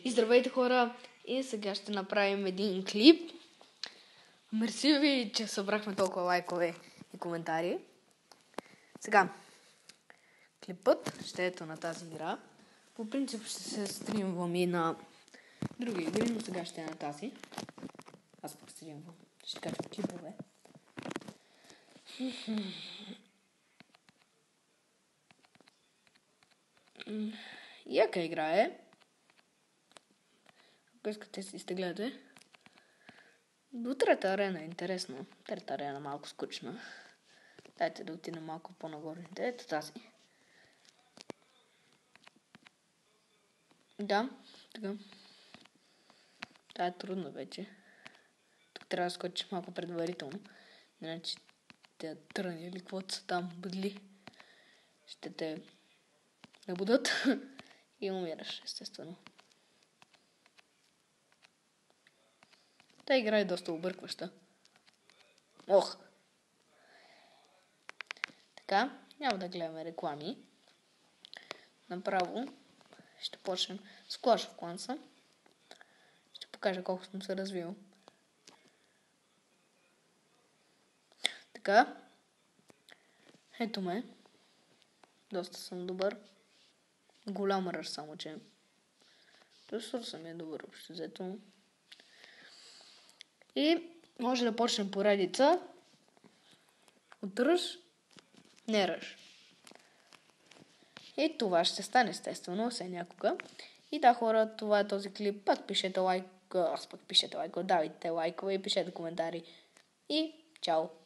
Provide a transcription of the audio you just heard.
И здравейте, хора! И сега ще направим един клип. Мерси ви, че събрахме толкова лайкове и коментари. Сега, клипът ще ето на тази игра. По принцип ще се стримвам и на други игри, но сега ще е на тази. Аз пък стримвам. Ще качвам клипове. Яка игра е. Ако искате си сте гледате. До трета арена е интересно. Трета арена малко скучна. Дайте да отидем малко по-нагоре. Ето тази. Да, така. Това е трудно вече. Тук трябва да скочиш малко предварително. Иначе те тръни или каквото са там бъдли. Ще те набудат и умираш, естествено. Та игра е доста объркваща. Ох! Така, няма да гледаме реклами. Направо ще почнем с Clash of Clans. Ще покажа колко съм се развил. Така. Ето ме. Доста съм добър. Голям ръж, само че ресурсът ми е добър, общо взето. И може да почнем поредица от ръж, не ръж. И това ще стане, естествено, все някога. И да, хора, това е този клип. Пак пишете лайк, давайте лайкове и пишете коментари. И чао!